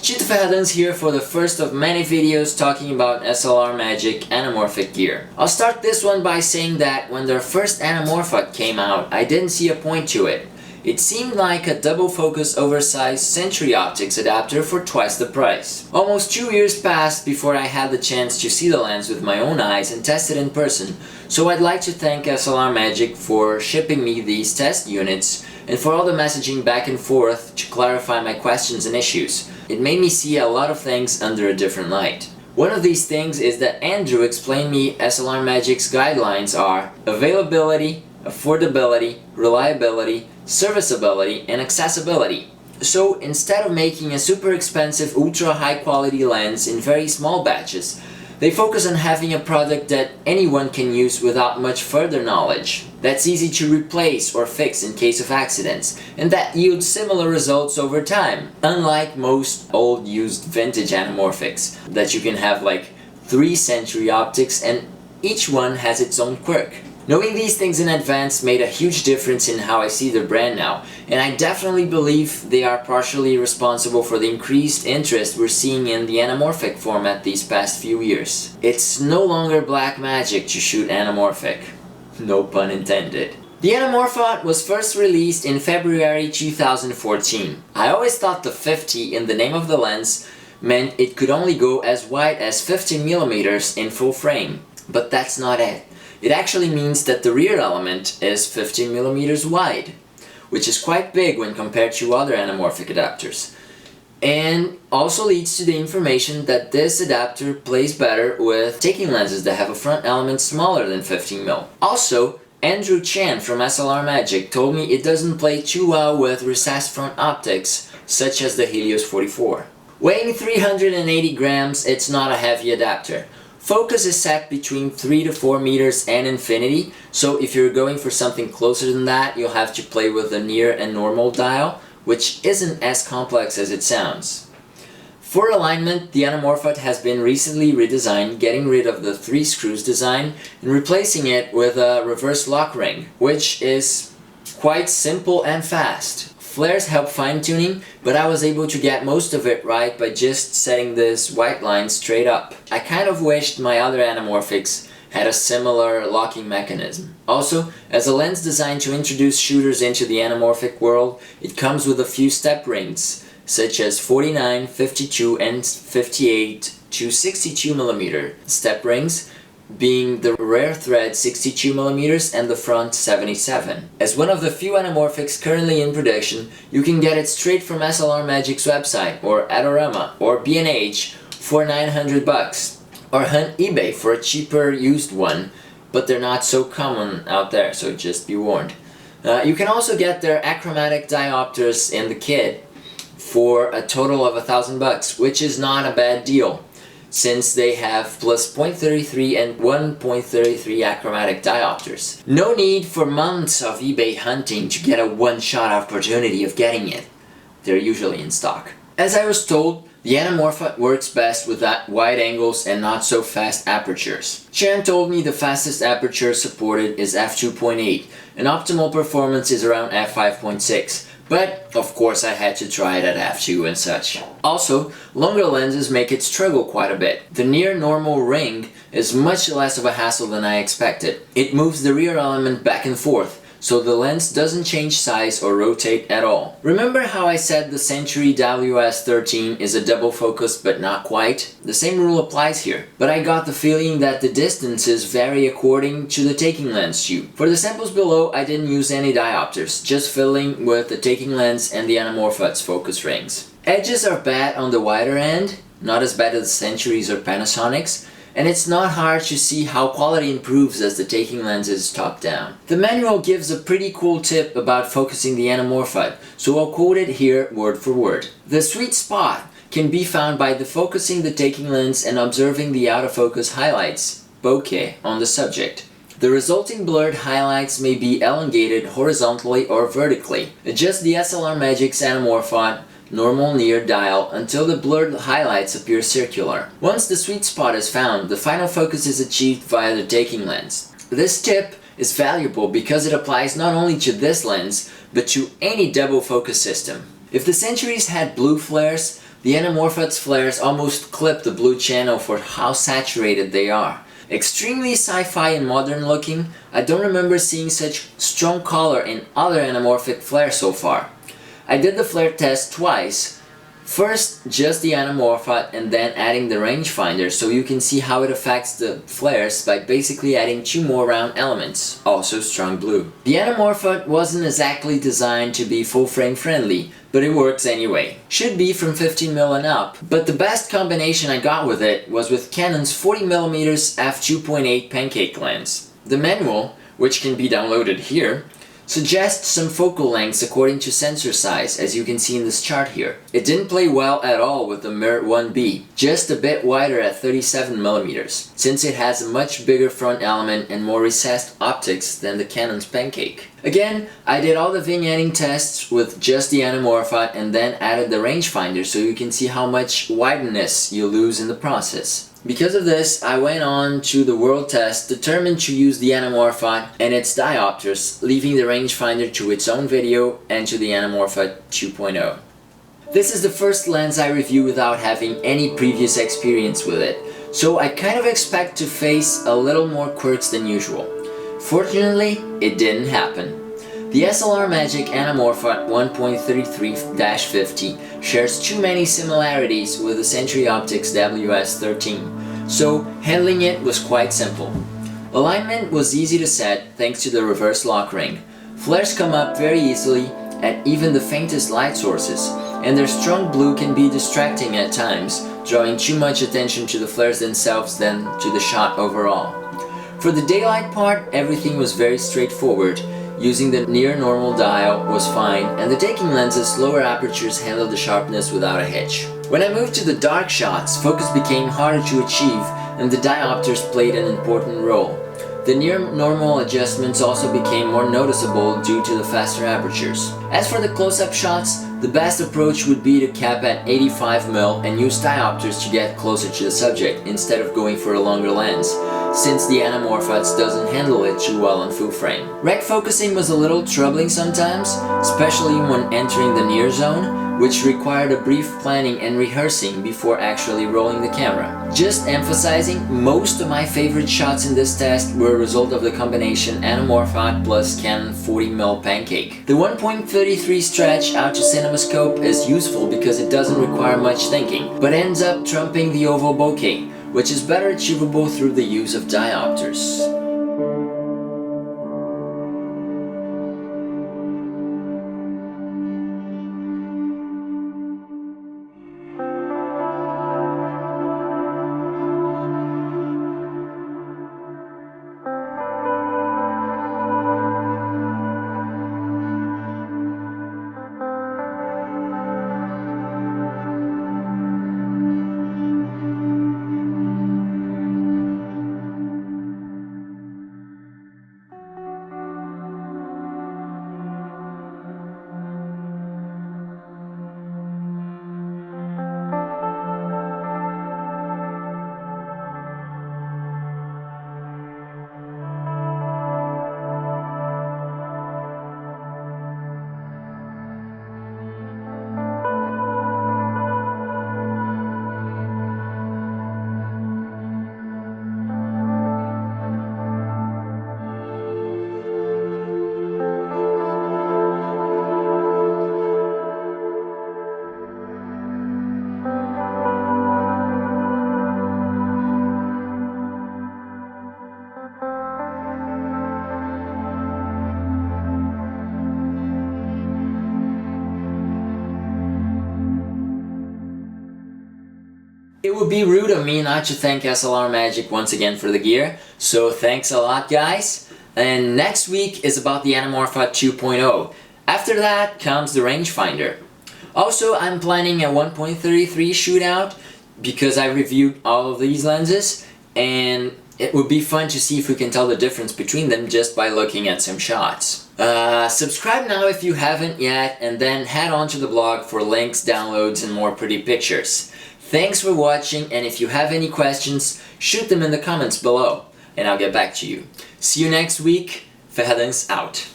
Chito Ferradans here for the first of many videos talking about SLR Magic Anamorphic gear. I'll start this one by saying that when their first Anamorphot came out, I didn't see a point to it. It seemed like a double focus oversized Century Optics adapter for twice the price. Almost 2 years passed before I had the chance to see the lens with my own eyes and test it in person, so I'd like to thank SLR Magic for shipping me these test units and for all the messaging back and forth to clarify my questions and issues. It made me see a lot of things under a different light. One of these things is that Andrew explained me SLR Magic's guidelines are availability, affordability, reliability, serviceability, and accessibility. So instead of making a super expensive ultra high quality lens in very small batches, they focus on having a product that anyone can use without much further knowledge, that's easy to replace or fix in case of accidents, and that yields similar results over time, unlike most old used vintage anamorphics, that you can have like 3 Century Optics and each one has its own quirk. Knowing these things in advance made a huge difference in how I see the brand now, and I definitely believe they are partially responsible for the increased interest we're seeing in the anamorphic format these past few years. It's no longer black magic to shoot anamorphic. No pun intended. The Anamorphot was first released in February 2014. I always thought the 50 in the name of the lens meant it could only go as wide as 50mm in full frame, but that's not it. It actually means that the rear element is 15mm wide, which is quite big when compared to other anamorphic adapters. And also leads to the information that this adapter plays better with taking lenses that have a front element smaller than 15mm. Also, Andrew Chan from SLR Magic told me it doesn't play too well with recessed front optics, such as the Helios 44. Weighing 380 grams, it's not a heavy adapter. Focus is set between 3 to 4 meters and infinity, so if you're going for something closer than that, you'll have to play with the near and normal dial, which isn't as complex as it sounds. For alignment, the Anamorphot has been recently redesigned, getting rid of the 3 screws design and replacing it with a reverse lock ring, which is quite simple and fast. Flares help fine-tuning, but I was able to get most of it right by just setting this white line straight up. I kind of wished my other anamorphics had a similar locking mechanism. Also, as a lens designed to introduce shooters into the anamorphic world, it comes with a few step rings, such as 49, 52, and 58 to 62mm step rings, being the rare thread 62mm and the front 77. As one of the few anamorphics currently in production, you can get it straight from SLR Magic's website, or Adorama, or B&H for $900, or hunt eBay for a cheaper used one, but they're not so common out there, so just be warned. You can also get their achromatic diopters in the kit for a total of $1,000, which is not a bad deal, since they have plus 0.33 and 1.33 achromatic diopters. No need for months of eBay hunting to get a one-shot opportunity of getting it. They're usually in stock. As I was told, the Anamorphot works best with that wide angles and not so fast apertures. Chan told me the fastest aperture supported is f2.8 and optimal performance is around f5.6. But, of course, I had to try it at f2 and such. Also, longer lenses make it struggle quite a bit. The near normal ring is much less of a hassle than I expected. It moves the rear element back and forth, so the lens doesn't change size or rotate at all. Remember how I said the Century WS13 is a double focus but not quite? The same rule applies here, but I got the feeling that the distances vary according to the taking lens shoot. For the samples below, I didn't use any diopters, just fiddling with the taking lens and the Anamorphot's focus rings. Edges are bad on the wider end, not as bad as Centuries or Panasonics, and it's not hard to see how quality improves as the taking lens is top down. The manual gives a pretty cool tip about focusing the Anamorphot, so I'll quote it here word for word. The sweet spot can be found by defocusing the taking lens and observing the out of focus highlights, bokeh, on the subject. The resulting blurred highlights may be elongated horizontally or vertically. Adjust the SLR Magic's Anamorphot normal near dial until the blurred highlights appear circular. Once the sweet spot is found, the final focus is achieved via the taking lens. This tip is valuable because it applies not only to this lens, but to any double focus system. If the Centuries had blue flares, The Anamorphot's flares almost clip the blue channel for how saturated they are. Extremely sci-fi and modern looking, I don't remember seeing such strong color in other anamorphic flares so far. I did the flare test twice. First, just the Anamorphot and then adding the rangefinder so you can see how it affects the flares by basically adding 2 more round elements, also strong blue. The Anamorphot wasn't exactly designed to be full frame friendly, but it works anyway. Should be from 15mm and up, but the best combination I got with it was with Canon's 40mm f2.8 pancake lens. The manual, which can be downloaded here, suggests some focal lengths according to sensor size, as you can see in this chart here. It didn't play well at all with the Mirror 1B, just a bit wider at 37mm, since it has a much bigger front element and more recessed optics than the Canon's pancake. Again, I did all the vignetting tests with just the Anamorphot and then added the rangefinder so you can see how much wideness you lose in the process. Because of this, I went on to the world test determined to use the Anamorphot and its diopters, leaving the rangefinder to its own video and to the Anamorphot 2.0. This is the first lens I review without having any previous experience with it, so I kind of expect to face a little more quirks than usual. Fortunately, it didn't happen. The SLR Magic Anamorphot 1.33x-50 shares too many similarities with the Century Optics WS13, so handling it was quite simple. Alignment was easy to set thanks to the reverse lock ring. Flares come up very easily at even the faintest light sources, and their strong blue can be distracting at times, drawing too much attention to the flares themselves than to the shot overall. For the daylight part, everything was very straightforward. Using the near normal dial was fine, and the taking lenses' lower apertures handled the sharpness without a hitch. When I moved to the dark shots, focus became harder to achieve and the diopters played an important role. The near normal adjustments also became more noticeable due to the faster apertures. As for the close-up shots, the best approach would be to cap at 85mm and use diopters to get closer to the subject instead of going for a longer lens, since the Anamorphot doesn't handle it too well on full frame. Rec focusing was a little troubling sometimes, especially when entering the near zone, which required a brief planning and rehearsing before actually rolling the camera. Just emphasizing, most of my favorite shots in this test were a result of the combination Anamorphot plus Canon 40mm pancake. The 1.33 stretch out to CinemaScope is useful because it doesn't require much thinking, but ends up trumping the oval bokeh, which is better achievable through the use of diopters. It would be rude of me not to thank SLR Magic once again for the gear, so thanks a lot guys. And next week is about the Anamorphot 2.0. After that comes the rangefinder. Also, I'm planning a 1.33 shootout because I reviewed all of these lenses, and it would be fun to see if we can tell the difference between them just by looking at some shots. Subscribe now if you haven't yet, and then head on to the blog for links, downloads, and more pretty pictures. Thanks for watching, and if you have any questions, shoot them in the comments below, and I'll get back to you. See you next week. Verheddings out.